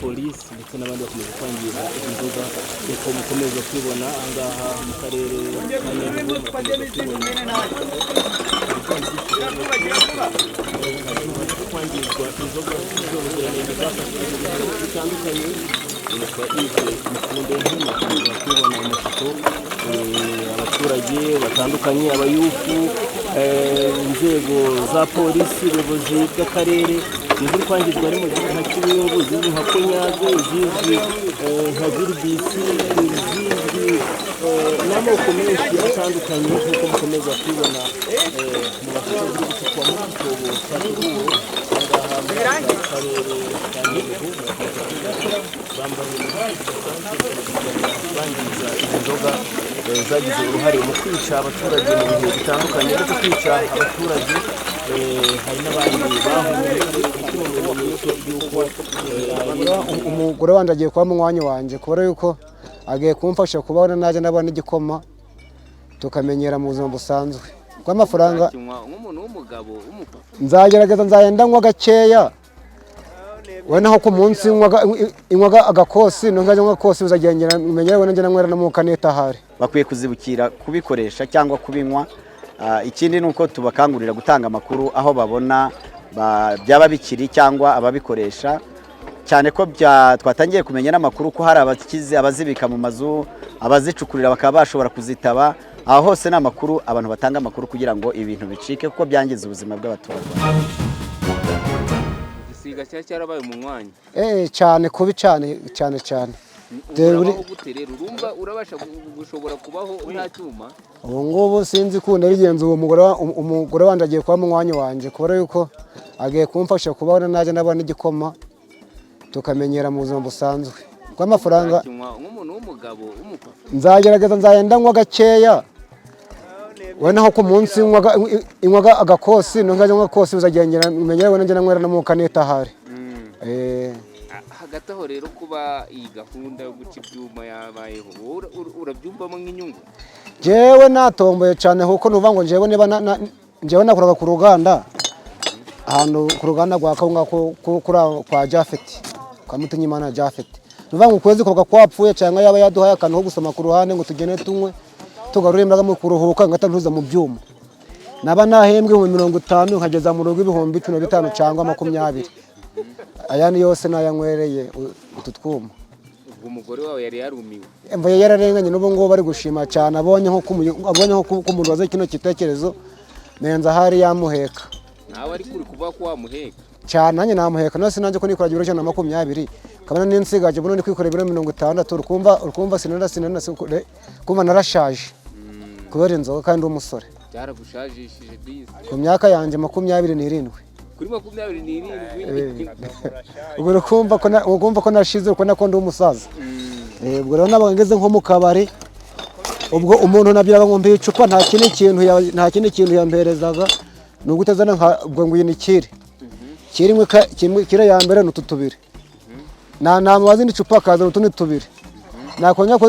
polisi ndetse n'abandi bakomeje kwangiza inzoga uko mukomeza kwibona angaha mu karere ka Nyabihu kwangizwa inzoga z'ubuziranenge zitandukanye yitwa Yves Mukunde nk'umuntu kwibona amashusho abaturage batandukanye abayufu inzego za polisi ubuyobozi bw'akarere ziri kwangizwa ari mu gihe nka Kibungo zizwi nka Konyago zizwi nka Girbisi zizwi n'amoko menshi atandukanye nk'uko mukomeza kwibona mu bashobora gusukwa mu gitobo cya Kibungo ngaha mu karere ka Nyabihu bambaye bangiza izi nzoga zagize uruhare mu kwica abaturage mu bihe bitandukanye ndetse kwica abaturage hari n'abandi umugore wanjye agiye kuba munywanyi wanjye kubera yuko agiye kumfasha kubona naje nabona igikoma tukamenyera mu buzima busanzwe bw'amafaranga nk'umuntu w'umugabo nzagerageza nzayenda nywa gakeya wena ho ku munsi inywaga agakosi nongajya nywa kosi uzagengera menyera wena njye nywera no mu kaneta hari bakwiye kuzibukira kubikoresha cyangwa kubinywa. Ikindi nuko tubakangurira gutanga amakuru aho babona byaba bikiri cyangwa ababikoresha cyane ko twatangiye kumenya n'amakuru ko hari abazibika mu mazu abazicukurira bakaba bashobora kuzitaba. Aho hose n'amakuru abantu batanga amakuru kugira ngo ibintu bicike kuko byangiza ubuzima bw'abaturage. igisiga cyarabaye umunywanyi cyane kubi cyane urumva urabasha gushobora kubaho nta cyuma ubu ngubu sinzi kunda bigenza uwo umugore wanjye agiye kuba munywanyi wanjye kubera yuko agiye kumfasha kubona naje nabona igikoma tukamenyera mu buzima busanzwe bw'amafaranga nk'umuntu w'umugabo nzagerageza nzayenda nywa gakeya wena ho ku munsi inywaga agakosi nongajya nywa kosi uzagengera menyera wena njye nywera no mu kaneta hari hagati aho rero kuba iyi gahunda yo guca ibyuma yabayeho urabyumvamo nk'inyungu jewe natomboye cyane kuko nuvuga ngo njyewe nakoraga ku ruganda ahantu ku ruganda rwa Kawunga kwa Jafet kwa Mutinyimana Jafet nuvuga ngo ukwezi koga kwapfuye cyangwa yaba yaduhaye akantu ko gusoma ku ruhande ngo tugene tunywe tugarure imbaraga mu kuruhuka ngatantuza mu byuma naba nahembwe mu 50 nkageza mu rugo 15 cyangwa 20 ayani yose nayanywereye utu twuma. Ubwo umugore wawe yari yarumiwe mbaye yararenganye n'ubu ngo bari gushima cyane abonye nko umuntu waze kino kitekerezo menza hari yamuheka nawe ari kuri kuva ko wamuheka cyane nanjye namuheka nose nanjye ko nikora 20 kabana n'insigaje buno kwikorera 50 urkumva sinenda kumva narashaje kubera inzoga kandi umusore byaragushajishije bise ku myaka yanjye 27 kuri 27 ukumva ko nashize uko nakondo umusaza ubwo rero nabangeze nko mu kabari ubwo umuntu nabiraga ngo mbe icupa nta kindi kintu yamperezaga nugutezana ubwo ngo yinikire kimwe kire ya mbere n'ututubiri na mwazindi icupa kaza utundi tubiri nakonya ko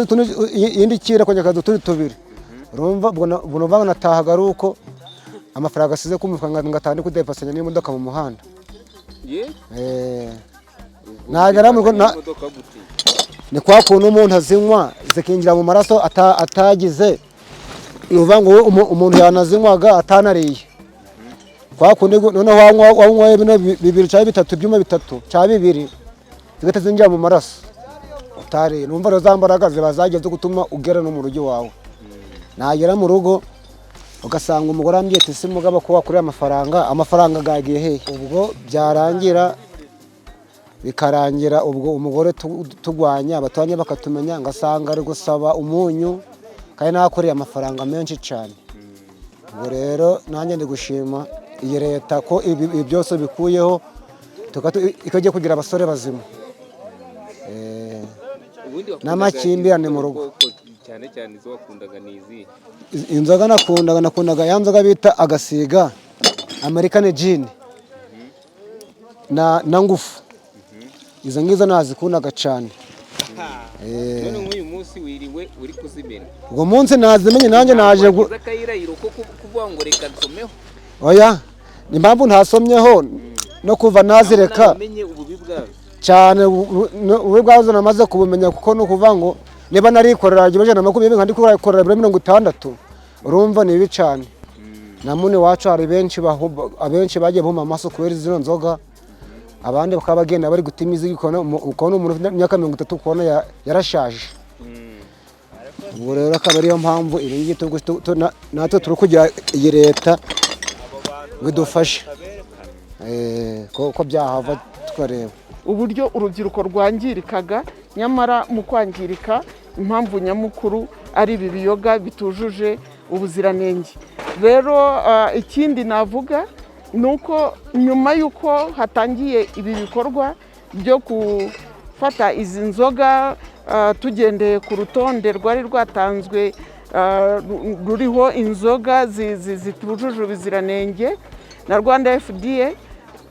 yindi kire konya kaza utundi tubiri urumva ubwo banga natahaga ruko amafaranga asize kumufanga ngatande kudepasanya n'imodoka mu muhanda nagara mu ni kwa kuntu umuntu azinywa zikinjira mu maraso atagize uvuga ngo umuntu yanazinywaga atanariye kwa kundi noneho wanywa bino bibiri cyangwa bitatu byuma bitatu cyangwa bibiri zigata zinjira mu maraso utari numva rero zambaraga ziba zageze gutuma ugera no mu rugo wawe nagera mu rugo ugasanga umugore ambye ati se mugabo ko wakurira amafaranga gagiye hehe ubwo byarangira bikarangira ubwo umugore tugwanya abatanye bakatumenya ngasanga ari gusaba umunyu kandi nakoreye amafaranga menshi cyane ubwo rero nanjye ndi gushima iyi leta ko ibi byose bikuyeho ikajya kugira abasore bazima n'amakimbirane mu rugo cyane izo wakundaga nizi inzoga nakundaga ya nzoga bita agasiga American gin na ngufu izo ngizo nazikundaga cyane none nk'uyu munsi wiriwe uri kuzimena ubwo munsi nazimenye nanjye naje akayirayiro ko kuvuga ngo reka nsomeho oya impamvu ntasomyeho no kuva nazireka cyane ubu bwazo namaze kubumenya kuko ni ukuvuga ngo niba narikorera ijana na 20 nkandi kukorera 60 urumva ni bibi cyane. Namune wacu hari abenshi bagiye buma amaso kubera zino nzoga, abandi bakaba bagenda bari gutimiza ukona umuntu imyaka 30 ukona yarashaje. Ubu rero akaba ariyo mpamvu iri gitugu natwe turi kugira iyi leta bidufashe ko byahava tukareba uburyo urubyiruko rwangirikaga, nyamara mu kwangirika impamvu nyamukuru ari ibi biyoga bitujuje ubuziranenge. Rero ikindi navuga nuko nyuma yuko hatangiye ibi bikorwa byo gufata izi nzoga tugendeye ku rutonde rwari rwatanzwe ruriho inzoga zitujuje ubuziranenge na Rwanda FDA,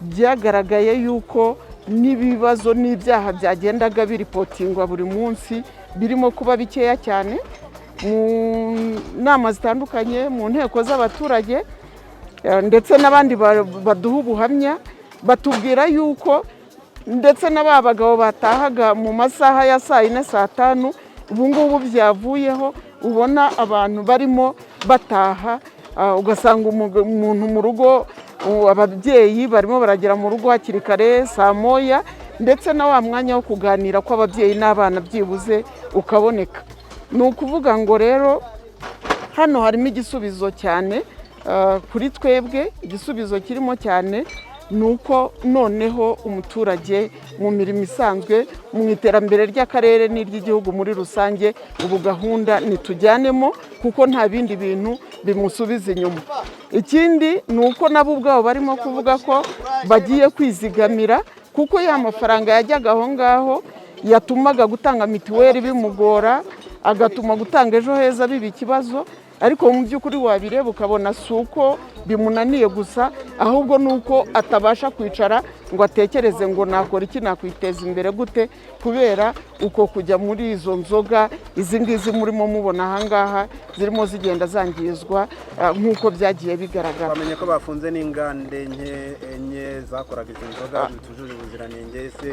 byagaragaye yuko n'ibibazo n'ibyaha byagendaga biripotingwa buri munsi birimo kuba bikeya cyane mu nama zitandukanye, mu nteko z'abaturage ndetse n'abandi baduha ubuhamya batubwira yuko ndetse n'abagabo batahaga mu masaha ya 4 saa 5 ubu ngubu byavuyeho, ubona abantu barimo bataha ugasanga umuntu mu rugo, ababyeyi barimo baragera mu rugo hakiri kare saa moya, ndetse na wa mwanya wo kuganira kw'ababyeyi n'abana byibuze ukaboneka. Ni ukuvuga ngo rero hano harimo igisubizo cyane kuri twebwe. Igisubizo kirimo cyane ni uko noneho umuturage mu mirimo isanzwe, mu iterambere ry'akarere n'iry'igihugu muri rusange, ubu gahunda nitujyanemo kuko nta bindi bintu bimusubiza inyuma. Ikindi ni uko nabo ubwabo barimo kuvuga ko bagiye kwizigamira, kuko ya mafaranga yajyaga aho ngaho yatumaga gutanga mituweli bimugora, agatuma gutanga ejo heza biba ikibazo, ariko mu by'ukuri wabireba ukabona si uko bimunaniye gusa, ahubwo ni uko atabasha kwicara ngo atekereze ngo nakora iki, nakwiteza imbere gute, kubera uko kujya muri izo nzoga izi ngizi murimo mubona ahangaha zirimo zigenda zangizwa nk'uko byagiye bigaragara. Bamenye ko bafunze n'ingande enye zakoraga izo nzoga zitujuje ubuziranenge. Ese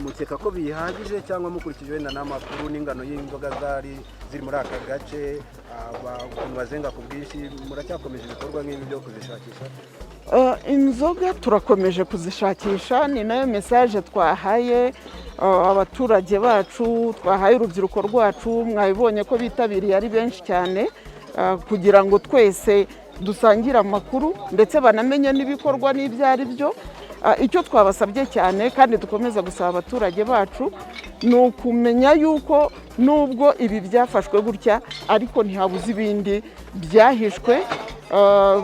mukeka ko bihagije cyangwa mukurikije wenda n'amakuru n'ingano y'inzoga ziri muri aka gace bazenga ku bwinshi, muracyakomeje ibikorwa nk'ibi byo kuzishakisha? Inzoga turakomeje kuzishakisha, ni nayo message twahaye abaturage bacu, twahaye urubyiruko rwacu. Mwabibonye ko bitabiriye ari benshi cyane, kugira ngo twese dusangire amakuru ndetse banamenye n'ibikorwa n'ibyo ari byo. Icyo twabasabye cyane kandi dukomeza gusaba abaturage bacu ni ukumenya yuko nubwo ibi byafashwe gutya, ariko ntihabuze ibindi byahishwe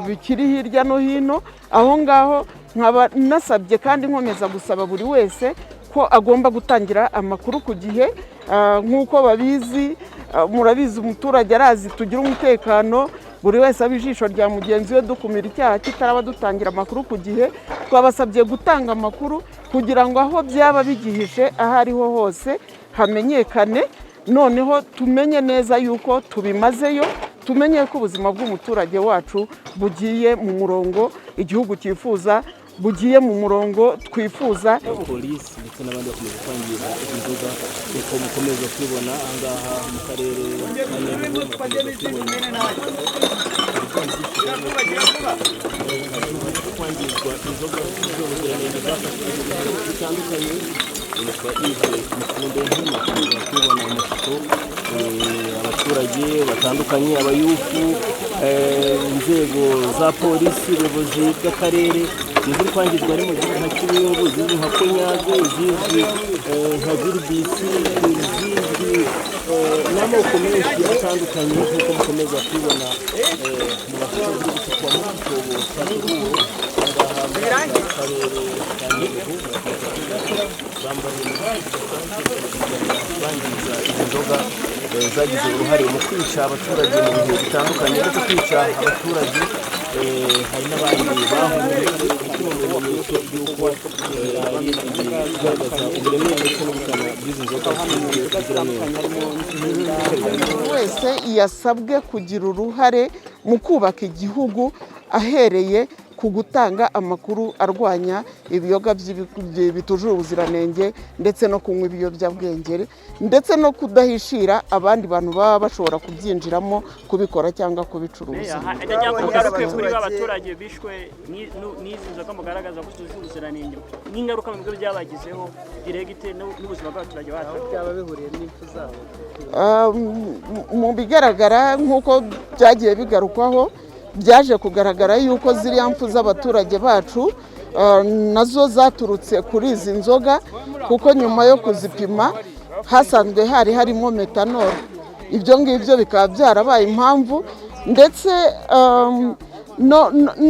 bikiri hirya no hino. Aho ngaho nkaba nasabye kandi nkomeza gusaba buri wese ko agomba gutangira amakuru ku gihe. Nk'uko babizi, murabizi umuturage arazi tugira umutekano, buri wese aba ijisho rya mugenzi we, dukumira icyaha kitaraba dutangira amakuru ku gihe. Twabasabye gutanga amakuru kugira ngo aho byaba bigihishe aho ariho hose hamenyekane, noneho tumenye neza yuko tubimazeyo, tumenye ko ubuzima bw'umuturage wacu bugiye mu murongo igihugu cyifuza, bugiye mu murongo twifuza. Polisi ndetse n'abandi bakomeza kwangiza inzoga uko mukomeza kwibona ahangaha mu karere kwangizwa inzoga z'ubuziranenge zafashwe bitandukanye. Mukunde nk'umukunzi kwibona amashusho abaturage batandukanye, abayufu, inzego za polisi, ubuyobozi bw'akarere, ziri kwangizwa ari mu gihugu nka Kibungo, zizwi nka Konyaze, zizwi nka Girbisi, zizwi n'amoko menshi atandukanye nk'uko mukomeza kwibona mu bashaka gucukwa mu gitobo cya Kibungo. Ahangaha mu karere ka Nyabihu bambaye bangiza izi nzoga zagize uruhare mu kwica abaturage mu bihe bitandukanye, ndetse kwica abaturage. Hari n'abandi bahuye n'ibimenyetso by'uko bigaragaza uburemere ndetse n'ubukana bw'izi nzoga buri wese yasabwe kugira uruhare mu kubaka igihugu, ahereye ku gutanga amakuru arwanya ibiyoga bitujuje ubuziranenge ndetse no kunywa ibiyobyabwenge ndetse no kudahishira abandi bantu baba bashobora kubyinjiramo kubikora cyangwa kubicuruza. Kuri abaturage bishwe n'izi nzoga mugaragaza ko zitujuje ubuziranenge n'ingaruka mu bigo byabagizeho diregite n'ubuzima bw'abaturage bacu byaba bihuriye n'impfu zabo. Mu bigaragara nk'uko byagiye bigarukwaho, byaje kugaragara yuko ziriya mpfu z'abaturage bacu nazo zaturutse kuri izi nzoga, kuko nyuma yo kuzipima hasanzwe harimo metanol. Ibyo ngibyo bikaba byarabaye impamvu, ndetse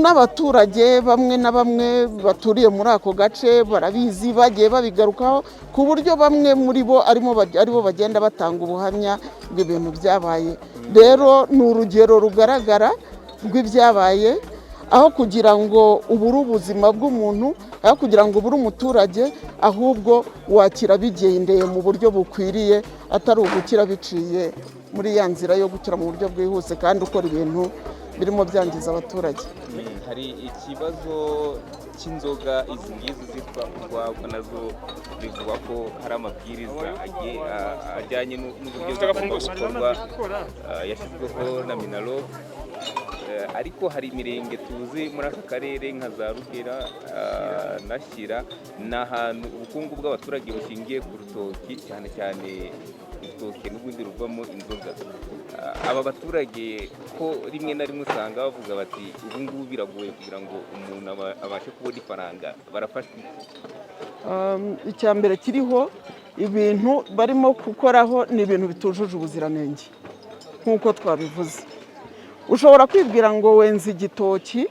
n'abaturage bamwe na bamwe baturiye muri ako gace barabizi, bagiye babigarukaho ku buryo bamwe muri bo aribo bagenda batanga ubuhamya bw'ibintu byabaye. Rero ni urugero rugaragara rw'ibyabaye, aho kugira ngo ubure ubuzima bw'umuntu, aho kugira ngo ubure umuturage, ahubwo wakira bigendeye mu buryo bukwiriye, atari ugukira biciye muri ya nzira yo gukira mu buryo bwihuse kandi ukora ibintu birimo byangiza abaturage. Hari ikibazo cy'inzoga izi ngizi zitwa urwagwa, nazo bivugwa ko hari amabwiriza ajyanye n'uburyo zigomba gukorwa yashyizweho na Minaloc, ariko hari imirenge tuzi muri aka karere nka za Rugera na Shyira, ni ahantu ubukungu bw'abaturage bushingiye ku rutoki, cyane cyane urutoki n'ubundi ruvamo inzoga. Aba baturage ko rimwe na rimwe usanga bavuga bati ubu ngubu biragoye kugira ngo umuntu abashe kubona ifaranga, barafashwe. Icya mbere kiriho, ibintu barimo gukoraho ni ibintu bitujuje ubuziranenge nk'uko twabivuze. Ushobora kwibwira ngo wenze igitoki,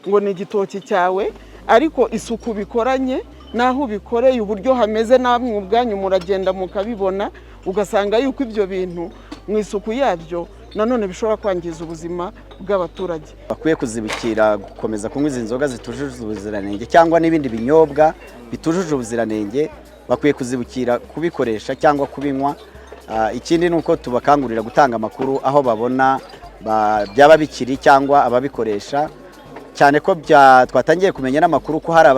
ngo ni igitoki cyawe, ariko isuku bikoranye n'aho ubikoreye, uburyo hameze, namwe ubwanyu muragenda mukabibona, ugasanga yuko ibyo bintu mu isuku yabyo nanone bishobora kwangiza ubuzima bw'abaturage. Bakwiye kuzibukira gukomeza kunywa izi nzoga zitujuje ubuziranenge cyangwa n'ibindi binyobwa bitujuje ubuziranenge, bakwiye kuzibukira kubikoresha cyangwa kubinywa. Ikindi ni uko tubakangurira gutanga amakuru aho babona byaba bikiri cyangwa ababikoresha, cyane ko twatangiye kumenya n'amakuru ko hari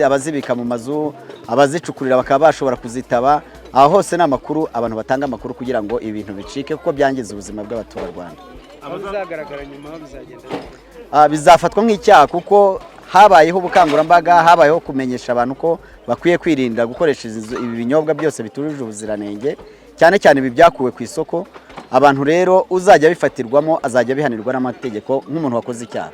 abazibika mu mazu, abazicukurira bakaba bashobora kuzitaba. Aho hose ni amakuru, abantu batanga amakuru kugira ngo ibintu bicike, kuko byangiza ubuzima bw'abaturarwanda. Abazagaragara nyuma bizagenda bizafatwa nk'icyaha, kuko habayeho ubukangurambaga, habayeho kumenyesha abantu ko bakwiye kwirinda gukoresha ibi binyobwa byose bitujuje ubuziranenge, cyane cyane ibi byakuwe ku isoko. Abantu rero uzajya bifatirwamo azajya bihanirwa n'amategeko nk'umuntu wakoze icyaha.